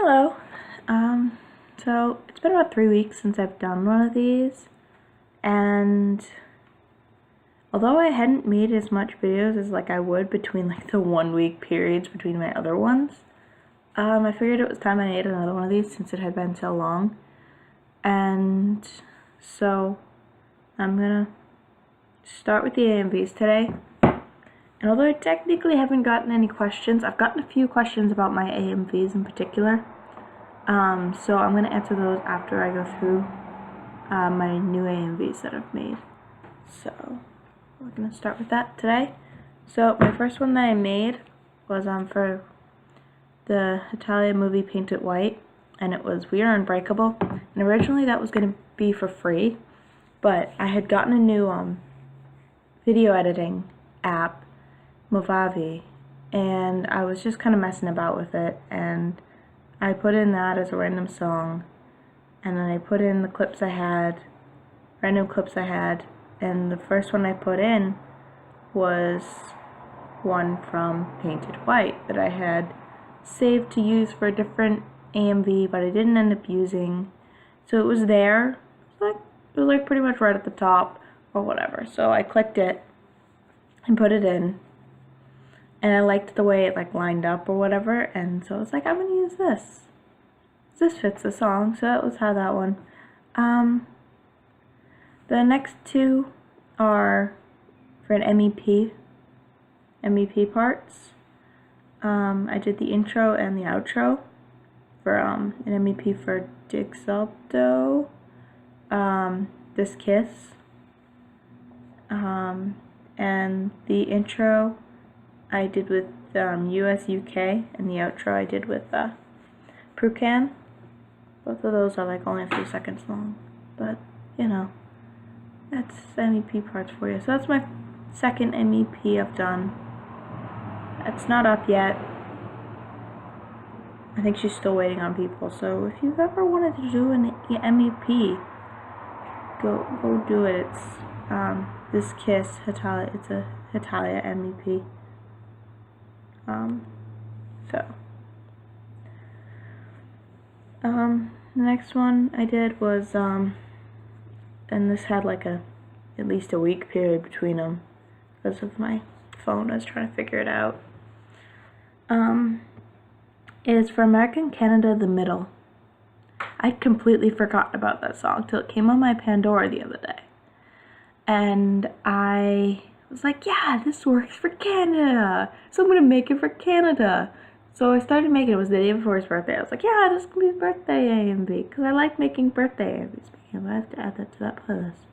Hello. So it's been about 3 weeks since I've done one of these, and although I hadn't made as much videos as I would between the 1 week periods between my other ones, I figured it was time I made another one of these since it had been so long. And so I'm gonna start with the AMVs today. And although I technically haven't gotten any questions, I've gotten a few questions about my AMVs in particular. So I'm going to answer those after I go through my new AMVs that I've made. So we're going to start with that today. So my first one that I made was for the Italia movie Paint It White, and it was We Are Unbreakable. And originally that was going to be for free, but I had gotten a new video editing app, Movavi, and I was just kind of messing about with it, and I put in that as a random song, and then I put in the clips I had, random clips I had, and the first one I put in was one from Painted White that I had saved to use for a different AMV, but I didn't end up using, so it was there. It was pretty much right at the top or whatever, so I clicked it and put it in. And I liked the way it lined up or whatever, and so I was like, I'm gonna use this. This fits the song, so that was how that one. The next two are for an MEP parts. I did the intro and the outro for an MEP for Dig Salto, This Kiss, and the intro I did with US UK, and the outro I did with Prucan. Both of those are only a few seconds long, but you know, that's MEP parts for you. So that's my second MEP I've done. It's not up yet. I think she's still waiting on people, so if you've ever wanted to do an MEP, go do it. It's This Kiss, Italia. It's a Italia MEP. The next one I did was, and this had at least a week period between them because of my phone. I was trying to figure it out. It is for American Canada, The Middle. I'd completely forgotten about that song till it came on my Pandora the other day. And I was like, yeah, this works for Canada, so I'm gonna make it for Canada. So I started making it. It was the day before his birthday. I was like, yeah, this is gonna be his birthday AMV, because I like making birthday AMVs. I have to add that to that playlist.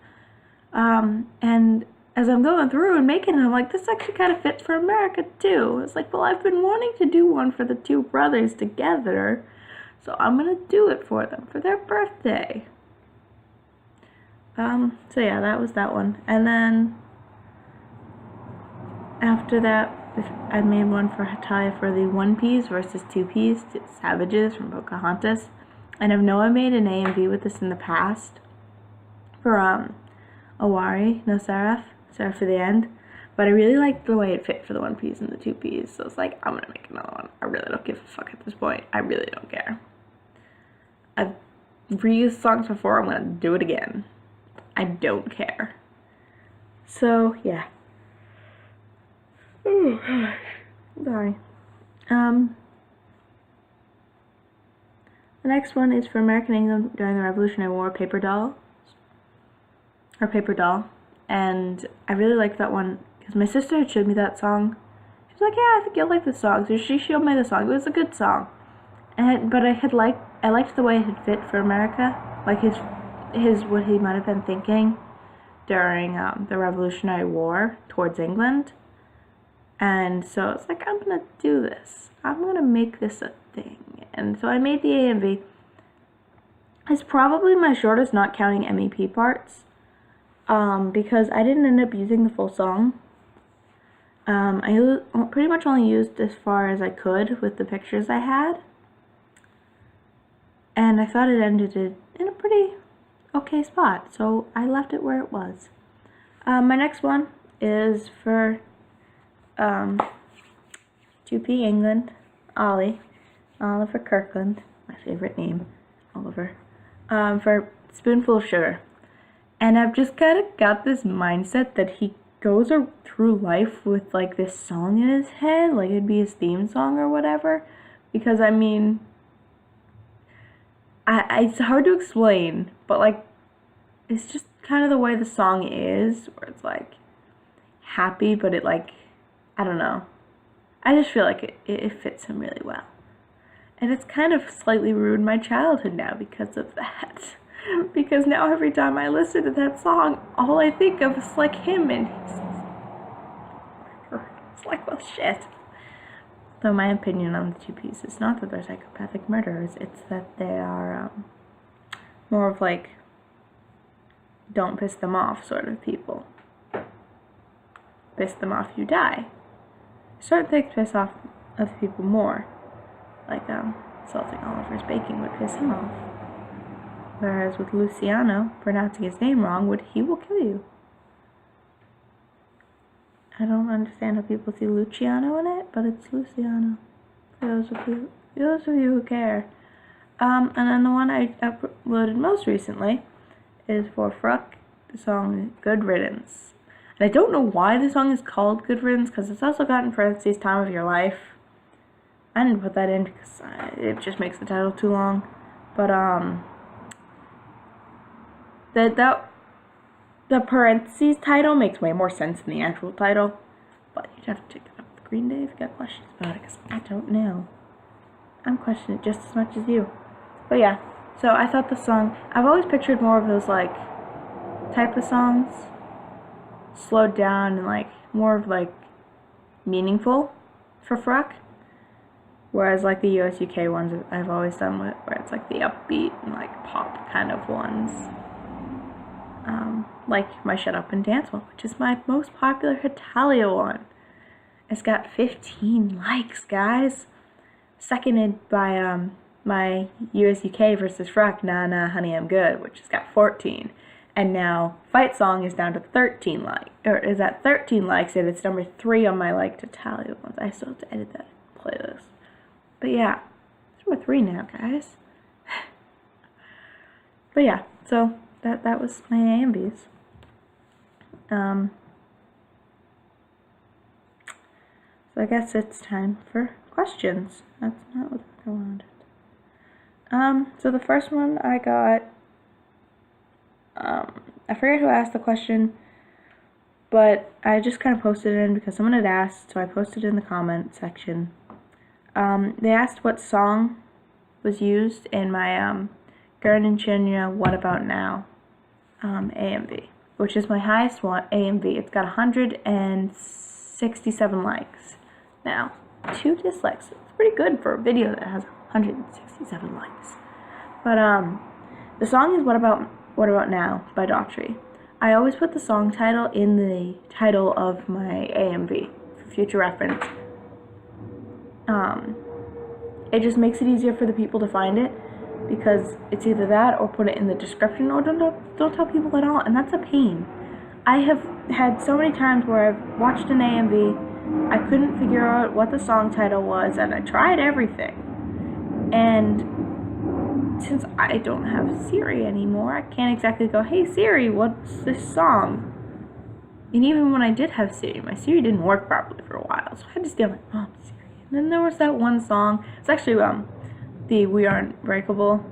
And as I'm going through and making it, I'm like, this actually kind of fits for America too. It's like, well, I've been wanting to do one for the two brothers together, so I'm gonna do it for them for their birthday. So yeah, that was that one. And then after that, I made one for Italia for the 1Ps versus 2Ps, Savages from Pocahontas. And I know I made an AMV with this in the past for Owari, No Seraph, Seraph for the End. But I really liked the way it fit for the 1Ps and the 2Ps, so it's like, I'm gonna make another one. I really don't give a fuck at this point. I really don't care. I've reused songs before, I'm gonna do it again. I don't care. So, yeah. Oh, gosh. Sorry. The next one is for American England during the Revolutionary War, Paper Doll. And I really liked that one because my sister had showed me that song. She was like, yeah, I think you'll like this song. So she showed me the song. It was a good song. But I liked the way it had fit for America. Like what he might have been thinking during the Revolutionary War towards England. And so it's like, I'm gonna do this. I'm gonna make this a thing. And so I made the AMV. It's probably my shortest, not counting MEP parts, because I didn't end up using the full song. I pretty much only used as far as I could with the pictures I had. And I thought it ended in a pretty okay spot, so I left it where it was. My next one is for 2P England, Oliver Kirkland, my favorite name, Oliver, for Spoonful of Sugar. And I've just kind of got this mindset that he goes through life with like this song in his head, like it'd be his theme song or whatever. Because I mean, it's hard to explain, but like, it's just kind of the way the song is, where it's like happy, but it like, I don't know. I just feel like it fits him really well. And it's kind of slightly ruined my childhood now because of that. Because now every time I listen to that song, all I think of is like him, and it's like, well, shit. Though my opinion on the two pieces is not that they're psychopathic murderers, it's that they are more of like, don't piss them off sort of people. Piss them off, you die. Certain things piss off other people more. Like salting Oliver's baking would piss him off. Whereas with Luciano, pronouncing his name wrong he will kill you. I don't understand how people see Luciano in it, but it's Luciano. For those of you who care. And then the one I uploaded most recently is for Fruck, the song Good Riddance. And I don't know why the song is called Good Riddance, because it's also got in parentheses Time of Your Life. I didn't put that in because it just makes the title too long. But the parentheses title makes way more sense than the actual title. But you'd have to take it up with Green Day if you got questions about it, because I don't know. I'm questioning it just as much as you. But yeah, so I thought the song, I've always pictured more of those like type of songs, slowed down and like more of like meaningful for Fruck. Whereas like the US UK ones I've always done with, where it's like the upbeat and like pop kind of ones. Like my Shut Up and Dance one, which is my most popular Italia one. It's got 15 likes, guys. Seconded by my US UK versus Fruck, Nah Nah Honey I'm Good, which has got 14. And now Fight Song is down to 13 likes, or is at 13 likes, and it's number 3 on my liked Italia ones. I still have to edit that playlist. But yeah, it's number 3 now, guys. But yeah, so that was my AMVs. So I guess it's time for questions. That's not what I wanted. So the first one I got, I forget who asked the question, but I just kind of posted it in because someone had asked, so I posted it in the comment section. They asked what song was used in my Gardenia What About Now AMV, which is my highest one AMV. It's got 167 likes now. 2 dislikes. It's pretty good for a video that has 167 likes. But the song is What About Now by Daughtry. I always put the song title in the title of my AMV for future reference. It just makes it easier for the people to find it, because it's either that or put it in the description, or don't tell people at all, and that's a pain. I have had so many times where I've watched an AMV, I couldn't figure out what the song title was, and I tried everything. And since I don't have Siri anymore, I can't exactly go, hey Siri, what's this song? And even when I did have Siri, my Siri didn't work properly for a while, so I had to steal my mom's Siri. And then there was that one song, it's actually the We Aren't Breakable,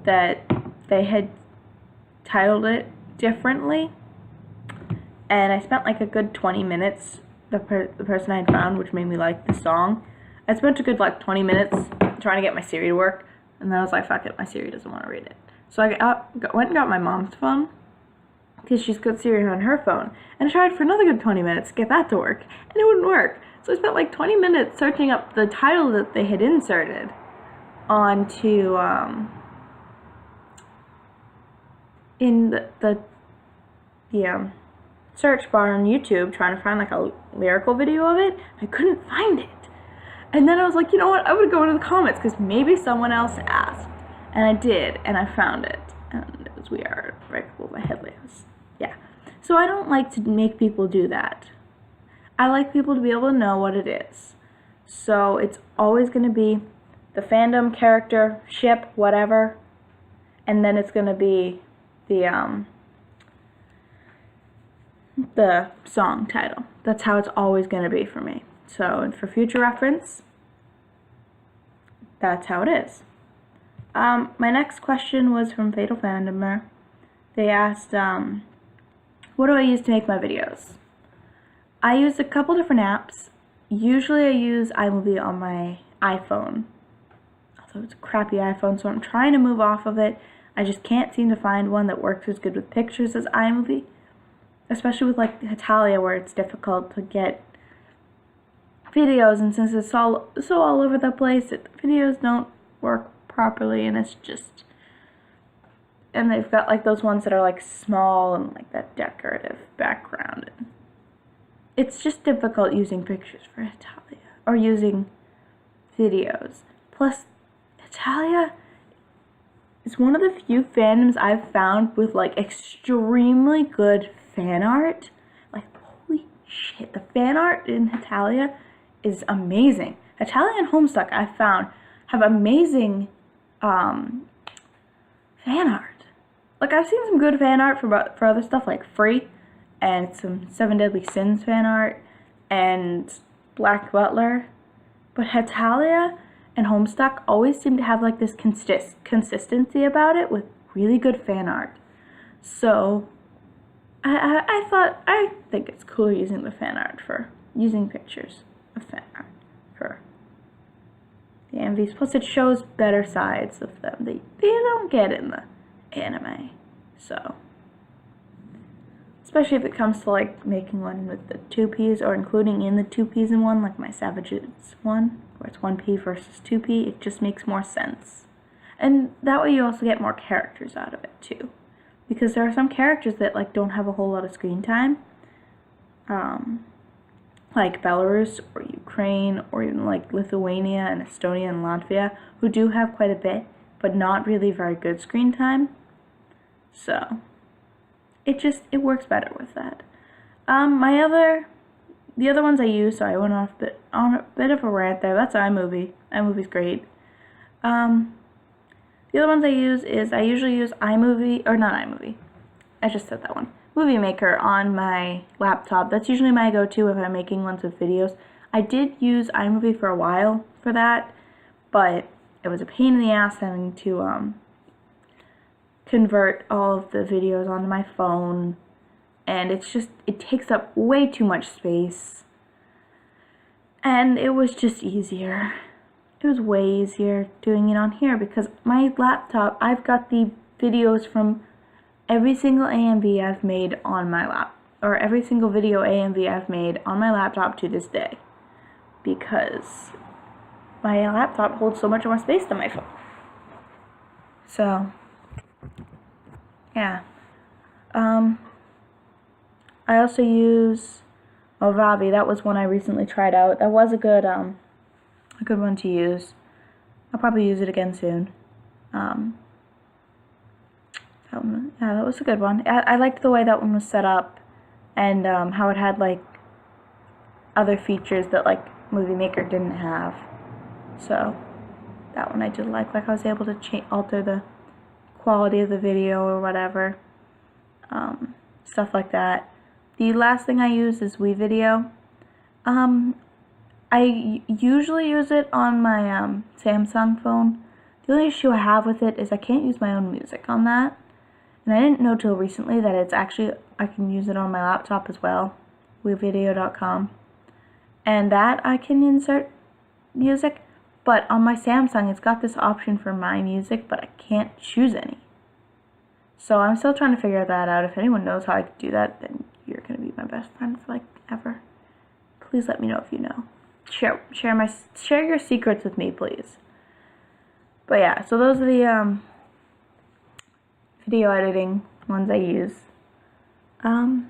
that they had titled it differently, and I spent like a good 20 minutes, the person I had found, which made me like the song, I spent a good like 20 minutes trying to get my Siri to work, and then I was like, fuck it, my Siri doesn't want to read it. So I went and got my mom's phone, because she's got Siri on her phone, and I tried for another good 20 minutes to get that to work, and it wouldn't work. So I spent like 20 minutes searching up the title that they had inserted onto, in the search bar on YouTube, trying to find like a lyrical video of it. I couldn't find it. And then I was like, you know what, I would go into the comments, because maybe someone else asked. And I did, and I found it. And it was We Are Breakable by Headlamps. Yeah. So I don't like to make people do that. I like people to be able to know what it is. So it's always going to be the fandom, character, ship, whatever, and then it's gonna be the song title. That's how it's always gonna be for me. So for future reference, that's how it is. My next question was from Fatal Fandomer. They asked, what do I use to make my videos? I use a couple different apps. Usually I use iMovie on my iPhone. Although it's a crappy iPhone, so I'm trying to move off of it. I just can't seem to find one that works as good with pictures as iMovie. Especially with like Hitalia, where it's difficult to get videos, and since it's so all over the place, videos don't work properly, and it's just, and they've got like those ones that are like small and like that decorative background. And it's just difficult using pictures for Hitalia or using videos. Plus, Hitalia is one of the few fandoms I've found with like extremely good fan art. Like, holy shit, the fan art in Hitalia is amazing. Hitalia and Homestuck, I've found, have amazing fan art. Like, I've seen some good fan art for other stuff like Free and some Seven Deadly Sins fan art and Black Butler, but Hitalia and Homestuck always seem to have like this consistency about it with really good fan art. So I think it's cool using the fan art for using pictures of fan art for the AMVs. Plus it shows better sides of them that you don't get in the anime. So, especially if it comes to like making one with the 2Ps or including in the 2Ps in one, like my Savages one, where it's 1P versus 2P, it just makes more sense. And that way you also get more characters out of it too. Because there are some characters that like don't have a whole lot of screen time. Like Belarus or Ukraine or even like Lithuania and Estonia and Latvia, who do have quite a bit, but not really very good screen time. So it works better with that. The other ones I use, so I went on a bit of a rant there. That's iMovie. iMovie's great. The other ones I use is I usually use iMovie, or not iMovie. I just said that one. Movie Maker on my laptop. That's usually my go-to if I'm making ones with videos. I did use iMovie for a while for that, but it was a pain in the ass having to convert all of the videos onto my phone, and it takes up way too much space, and it was just easier. It was way easier doing it on here because my laptop, I've got the videos from every single AMV I've made on my or every single video AMV I've made on my laptop to this day, because my laptop holds so much more space than my phone. So, yeah. I also use Vavi. That was one I recently tried out. That was a good one to use. I'll probably use it again soon. That was a good one. I liked the way that one was set up, and how it had like other features that like Movie Maker didn't have. So that one I did like I was able to alter the quality of the video or whatever, stuff like that. The last thing I use is WeVideo. I usually use it on my Samsung phone. The only issue I have with it is I can't use my own music on that. And I didn't know till recently that it's actually, I can use it on my laptop as well, WeVideo.com. And that I can insert music, but on my Samsung it's got this option for My Music, but I can't choose any. So I'm still trying to figure that out. If anyone knows how I could do that, then you're going to be my best friend for like ever. Please let me know if you know. Share your secrets with me, please. But yeah, so those are the video editing ones I use. And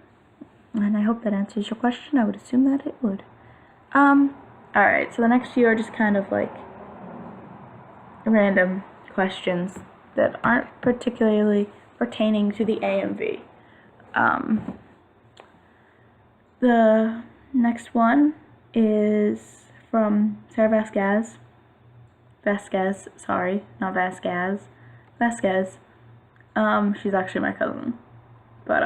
I hope that answers your question. I would assume that it would. Alright, so the next few are just kind of like random questions that aren't particularly pertaining to the AMV. The next one is from Sarah Vasquez. Vasquez, sorry, not Vasquez, Vasquez. She's actually my cousin. But,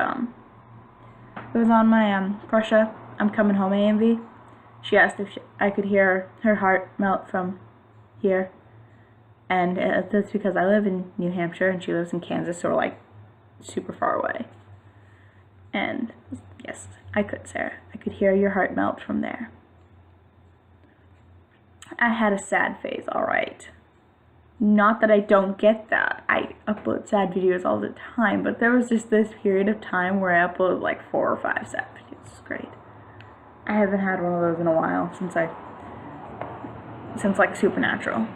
it was on my, Prussia, I'm Coming Home AMV. She asked if I could hear her heart melt from here. And that's because I live in New Hampshire and she lives in Kansas, so we're like super far away. And yes, I could, Sarah. I could hear your heart melt from there. I had a sad phase, alright. Not that I don't get that. I upload sad videos all the time, but there was just this period of time where I uploaded like 4 or 5 sad videos. It's great. I haven't had one of those in a while since like Supernatural.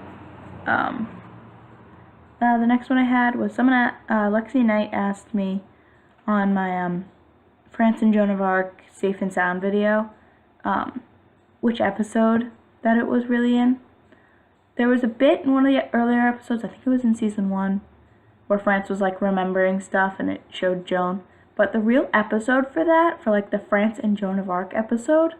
The next one I had was someone Lexi Knight asked me on my France and Joan of Arc Safe and Sound video which episode that it was really in. There was a bit in one of the earlier episodes, I think it was in season 1, where France was like remembering stuff and it showed Joan. But the real episode for that, for like the France and Joan of Arc episode,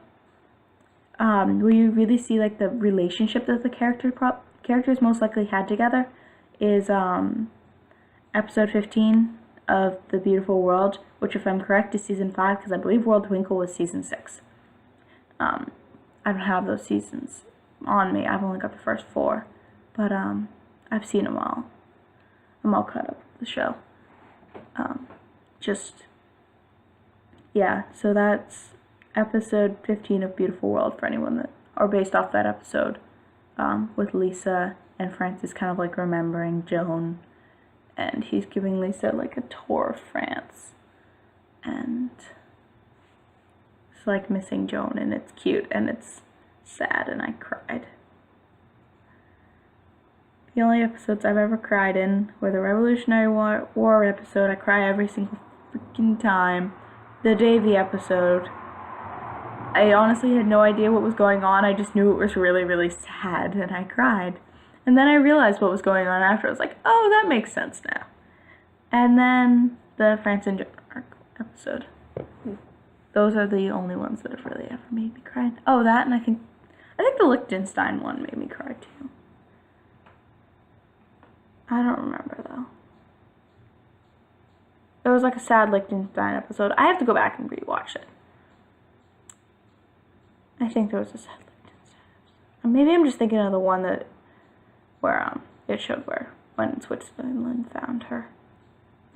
where you really see like the relationship that the characters most likely had together, is episode 15 of The Beautiful World, which if I'm correct is season 5, because I believe World Twinkle was season 6. I don't have those seasons on me. I've only got the first 4, but I've seen them all. I'm all caught up with the show. Yeah, so that's episode 15 of Beautiful World for anyone that, or based off that episode, with Lisa and Francis kind of like remembering Joan, and he's giving Lisa like a tour of France, and it's like missing Joan, and it's cute, and it's sad, and I cried. The only episodes I've ever cried in were the Revolutionary War episode. I cry every single freaking time. The Davy episode, I honestly had no idea what was going on. I just knew it was really, really sad, and I cried. And then I realized what was going on after. I was like, oh, that makes sense now. And then the France and Joan of Arc episode. Those are the only ones that have really ever made me cry. Oh, that, and I think the Liechtenstein one made me cry too. I don't remember though. There was like a sad Liechtenstein episode. I have to go back and rewatch it. I think there was a sad Liechtenstein episode. Maybe I'm just thinking of the one that where it showed when Switzerland found her.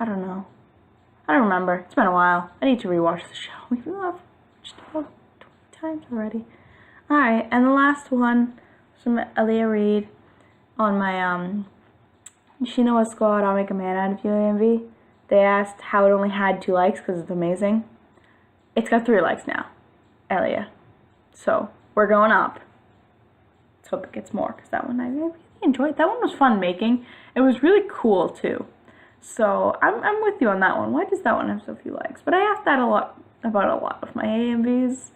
I don't know. I don't remember. It's been a while. I need to rewatch the show. Even though I've watched it about 20 times already. Alright, and the last one was from Elia Reed on my She Know What Squad, I'll Make a Man Out of You AMV. They asked how it only had 2 likes because it's amazing. It's got 3 likes now, Elia. So, we're going up. Let's hope it gets more, because that one I really enjoyed. That one was fun making. It was really cool, too. So, I'm with you on that one. Why does that one have so few likes? But I asked that about a lot of my AMVs.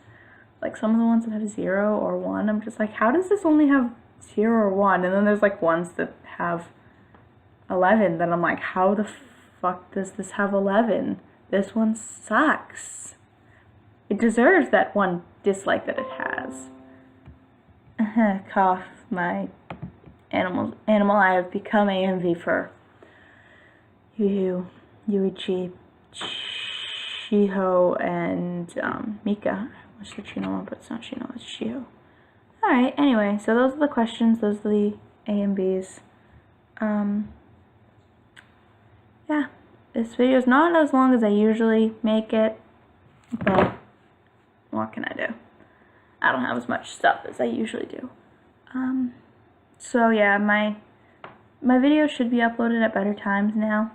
Like, some of the ones that have 0 or 1. I'm just like, how does this only have 0 or 1? And then there's, like, ones that have 11. Then I'm like, how the fuck does this have 11? This one sucks. It deserves that 1 dislike that it has. Cough, my animal I have become AMV for Yuichi, Shiho, and Mika. I said Shino, but it's not Shino, it's Shiho. Alright, anyway, so those are the questions, those are the AMVs. Yeah, this video is not as long as I usually make it, but what can I do? I don't have as much stuff as I usually do. So yeah, my videos should be uploaded at better times now,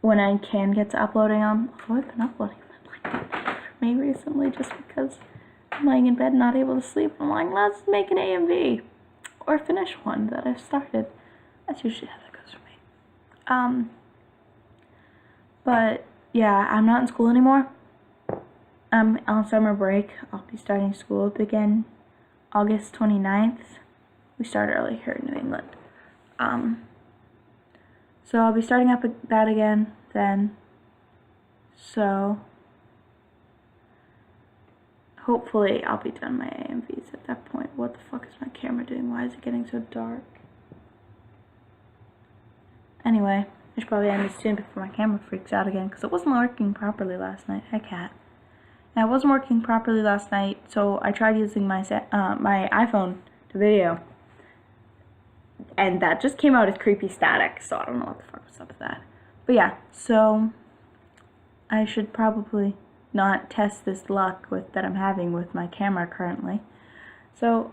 when I can get to uploading them. Although I've been uploading them like for me recently, just because I'm laying in bed not able to sleep. I'm like, let's make an AMV, or finish one that I've started. That's usually how that goes for me. But yeah, I'm not in school anymore. I'm on summer break. I'll be starting school up again August 29th. We start early here in New England. So I'll be starting up that again then. So hopefully I'll be done my AMVs at that point. What the fuck is my camera doing? Why is it getting so dark? Anyway, I should probably end this soon before my camera freaks out again, because it wasn't working properly last night. Hi, cat. And it wasn't working properly last night, so I tried using my my iPhone to video, and that just came out as creepy static, so I don't know what the fuck was up with that. But yeah, so I should probably not test this luck that I'm having with my camera currently. So,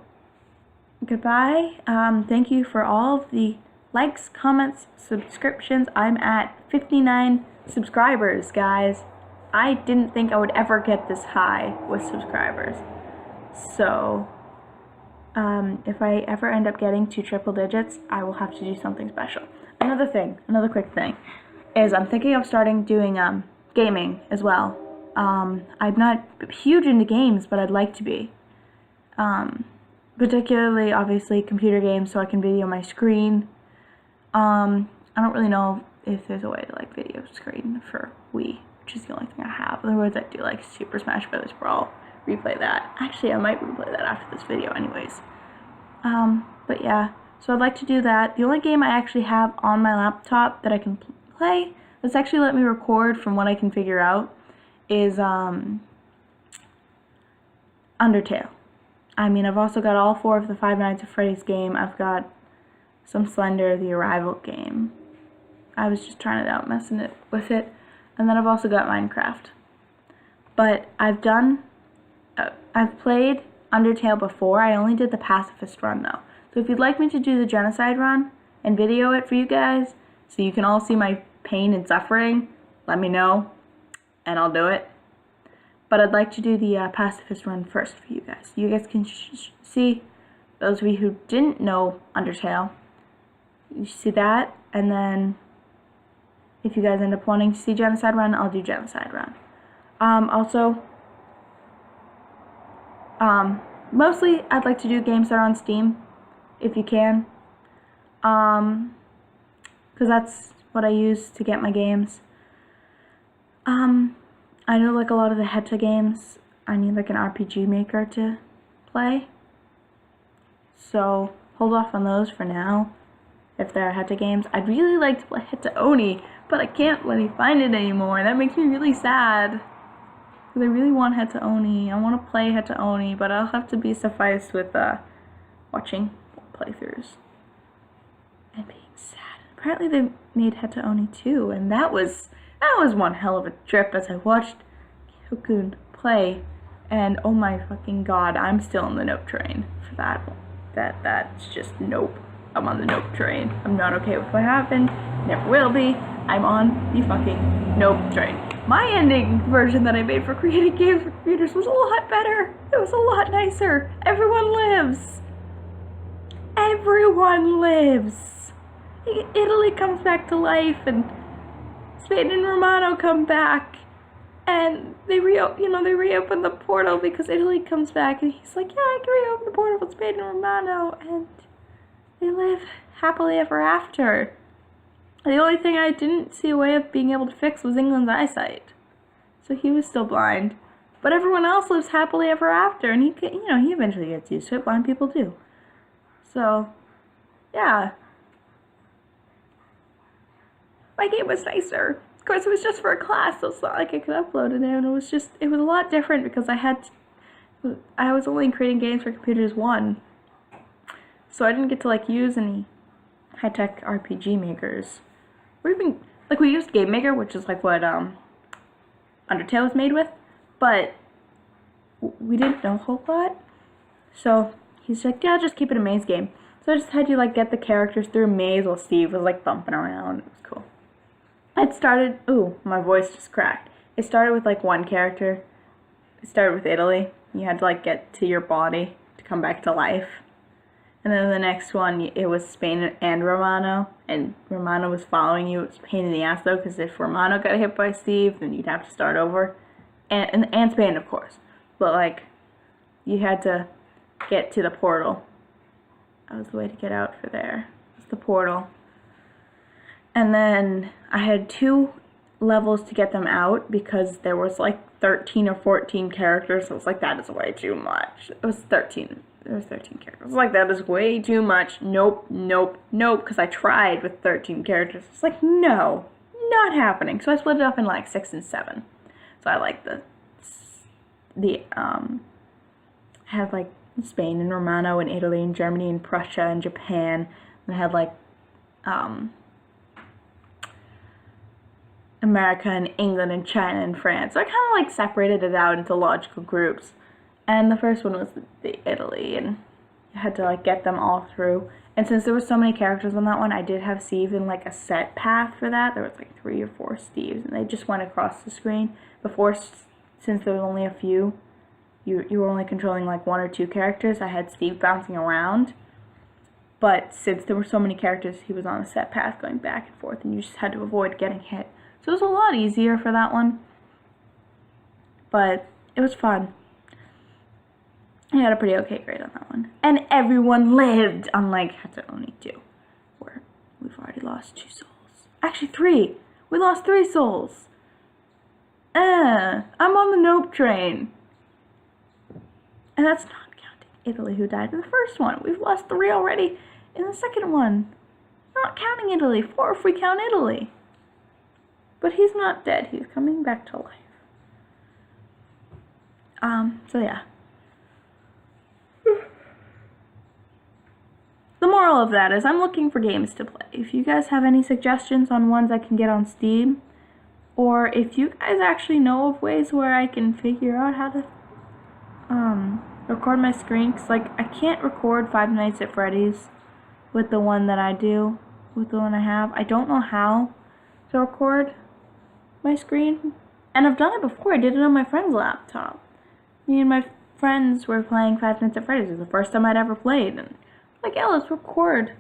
goodbye. Thank you for all of the likes, comments, subscriptions. I'm at 59 subscribers, guys. I didn't think I would ever get this high with subscribers. So, if I ever end up getting to triple digits, I will have to do something special. Another quick thing, is I'm thinking of starting doing gaming as well. I'm not huge into games, but I'd like to be. Particularly, obviously, computer games, so I can video my screen. I don't really know if there's a way to like video screen for Wii, which is the only thing I have. Otherwise, I do like Super Smash Bros. Brawl. Replay that. Actually, I might replay that after this video anyways. But yeah, so I'd like to do that. The only game I actually have on my laptop that I can play, that's actually let me record from what I can figure out, is Undertale. I mean, I've also got all 4 of the Five Nights at Freddy's game. I've got some Slender, the Arrival game. I was just trying it out, messing it with it. And then I've also got Minecraft. But I've played Undertale before. I only did the pacifist run though. So if you'd like me to do the genocide run and video it for you guys, so you can all see my pain and suffering, let me know, and I'll do it. But I'd like to do the pacifist run first for you guys. You guys can see, those of you who didn't know Undertale, you see that, and then if you guys end up wanting to see genocide run, I'll do genocide run. Mostly I'd like to do games that are on Steam, if you can, because that's what I use to get my games. I know like a lot of the Heta games, I need like an RPG maker to play, so hold off on those for now. If there are Heta games, I'd really like to play Heta Oni, but I can't really find it anymore. That makes me really sad, because I really want Heta Oni. I want to play Heta Oni, but I'll have to be sufficed with watching playthroughs and being sad. Apparently they made Heta Oni 2, and that was one hell of a trip as I watched Kyokun play, and oh my fucking god, I'm still on the nope train for that. That's just nope. I'm on the nope train. I'm not okay with what happened. Never will be. I'm on the fucking nope train. My ending version that I made for creating games for computers was a lot better. It was a lot nicer. Everyone lives. Everyone lives. Italy comes back to life, and Spain and Romano come back, and they reopen the portal because Italy comes back, and he's like, yeah, I can reopen the portal with Spain and Romano, and they live happily ever after. The only thing I didn't see a way of being able to fix was England's eyesight, so he was still blind. But everyone else lives happily ever after, and he eventually gets used to it. Blind people do. So, yeah. My game was nicer. Of course, it was just for a class, so it's not like I could upload it, and it was a lot different because I was only creating games for computers 1. So I didn't get to like use any high-tech RPG makers. Or even, like, we used Game Maker, which is like what Undertale was made with, but we didn't know a whole lot. So he's like, yeah, just keep it a maze game. So I just had you like get the characters through a maze while Steve was like bumping around. It was cool. It started, ooh, my voice just cracked. It started with like one character. It started with Italy. You had to like get to your body to come back to life. And then the next one, it was Spain and Romano, and Romano was following you. It was a pain in the ass though, because if Romano got hit by Steve, then you'd have to start over. And Spain, of course. But like, you had to get to the portal. That was the way to get out for there. It's the portal. And then I had 2 levels to get them out because there was like 13 or 14 characters. So I was like, that is way too much. It was 13. There was 13 characters. I was like, that is way too much. Nope, nope, nope. Because I tried with 13 characters. It's like, no, not happening. So I split it up in like 6 and 7. So I like I had like Spain and Romano and Italy and Germany and Prussia and Japan. And I had like America and England and China and France. So I kind of like separated it out into logical groups. And the first one was the Italy, and you had to like get them all through. And since there were so many characters on that one, I did have Steve in like a set path for that. There was like 3 or 4 Steves, and they just went across the screen. Before, since there was only a few, you were only controlling like 1 or 2 characters. I had Steve bouncing around. But since there were so many characters, he was on a set path going back and forth, and you just had to avoid getting hit. So it was a lot easier for that one. But it was fun. I got a pretty okay grade on that one. And everyone lived, unlike Hataoni 2, where we've already lost 2 souls. Actually, 3. We lost 3 souls. I'm on the nope train. And that's not counting Italy, who died in the first one. We've lost 3 already in the second one. Not counting Italy. 4 if we count Italy. But he's not dead. He's coming back to life. So yeah. The moral of that is I'm looking for games to play. If you guys have any suggestions on ones I can get on Steam, or if you guys actually know of ways where I can figure out how to record my screen, because like I can't record Five Nights at Freddy's with the one that I do, with the one I have. I don't know how to record my screen, and I've done it before. I did it on my friend's laptop. Me and my friends were playing Five Nights at Freddy's. It was the first time I'd ever played, and like, yeah, let's record.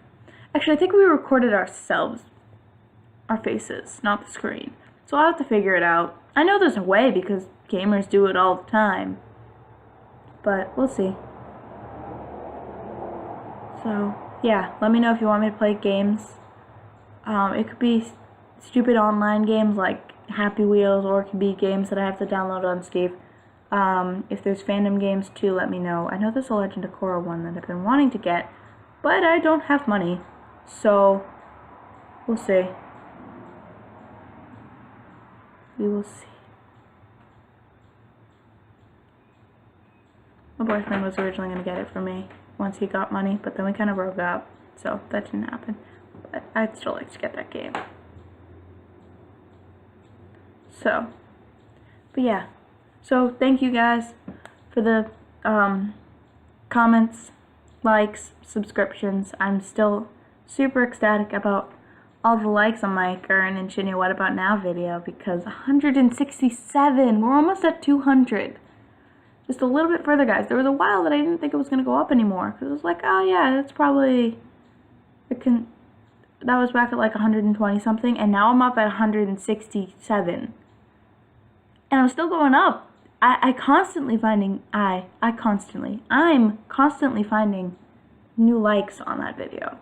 Actually, I think we recorded ourselves, our faces, not the screen. So I'll have to figure it out. I know there's a way because gamers do it all the time, but we'll see. So yeah, let me know if you want me to play games. It could be stupid online games like Happy Wheels, or it could be games that I have to download on Steam. If there's fandom games too, let me know. I know there's a Legend of Korra one that I've been wanting to get, but I don't have money, so we'll see. We will see. My boyfriend was originally going to get it for me once he got money, but then we kind of broke up, so that didn't happen. But I'd still like to get that game. So, but yeah. So thank you guys for the comments, likes, subscriptions. I'm still super ecstatic about all the likes on my current and Shinya What About Now video, because 167, we're almost at 200. Just a little bit further, guys. There was a while that I didn't think it was going to go up anymore, because it was like, oh yeah, that's probably, that was back at like 120 something, and now I'm up at 167. And I'm still going up. I'm constantly finding new likes on that video,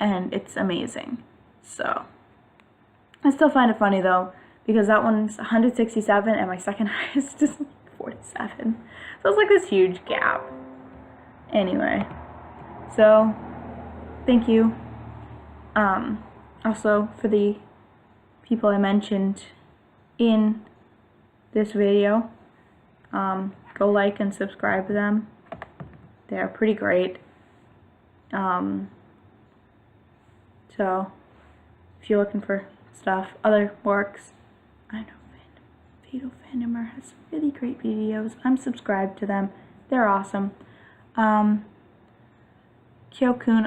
and it's amazing. So I still find it funny though, because that one's 167 and my second highest is 47. So it's like this huge gap. Anyway, so thank you. Also for the people I mentioned in this video. Go like and subscribe to them. They're pretty great. So if you're looking for stuff, other works, I know Fatal Fandomer has some really great videos. I'm subscribed to them. They're awesome. Kyokun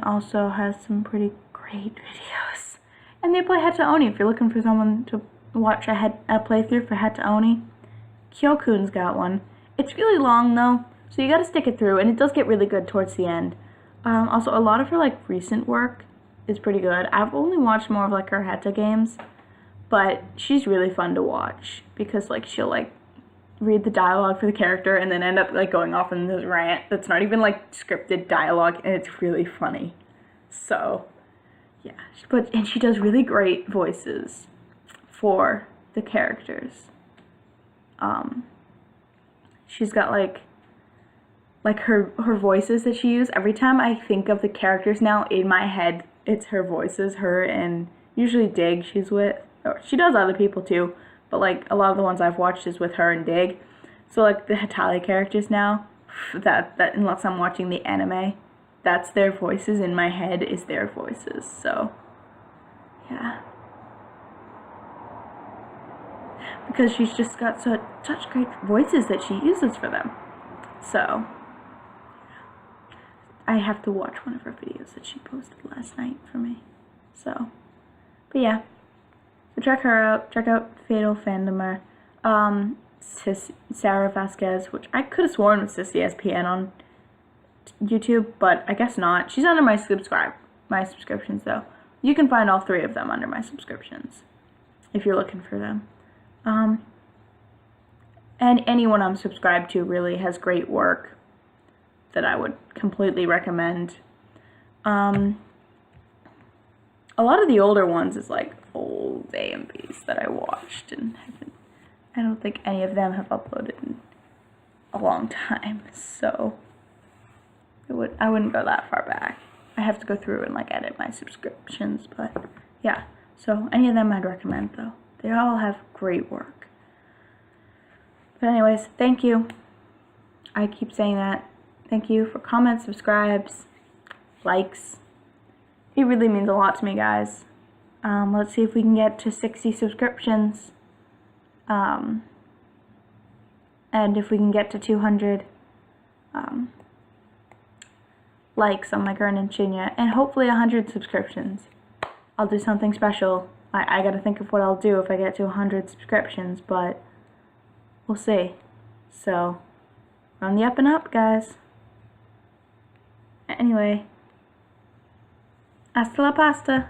also has some pretty great videos. And they play Hataoni. If you're looking for someone to watch a playthrough for Hataoni, Kyokun's got one. It's really long though, so you gotta stick it through, and it does get really good towards the end. Also, a lot of her like recent work is pretty good. I've only watched more of like her Heta games, but she's really fun to watch because like she'll like read the dialogue for the character and then end up like going off in this rant that's not even like scripted dialogue, and it's really funny. So yeah, and she does really great voices for the characters. She's got like her voices that she uses. Every time I think of the characters now in my head, it's her voices, her and usually Dig she's with. Or she does other people too, but like a lot of the ones I've watched is with her and Dig. So like the Hatalia characters now, that unless I'm watching the anime, that's their voices in my head is their voices. So yeah. Because she's just got such great voices that she uses for them. So I have to watch one of her videos that she posted last night for me. So, but yeah. So check her out. Check out Fatal Fandomer. Sarah Vasquez, which I could have sworn was Sissy SPN on YouTube, but I guess not. She's under my subscriptions though. You can find all 3 of them under my subscriptions if you're looking for them. And anyone I'm subscribed to really has great work that I would completely recommend. A lot of the older ones is like old AMVs that I watched and I don't think any of them have uploaded in a long time, so I wouldn't go that far back. I have to go through and like edit my subscriptions, but yeah. So any of them I'd recommend though. They all have great work. But anyways, thank you. I keep saying that. Thank you for comments, subscribes, likes. It really means a lot to me, guys. Let's see if we can get to 60 subscriptions. And if we can get to 200 likes on my Gurn and Shinya, and hopefully 100 subscriptions, I'll do something special. I gotta think of what I'll do if I get to 100 subscriptions, but we'll see. So, we're on the up and up, guys. Anyway, hasta la pasta.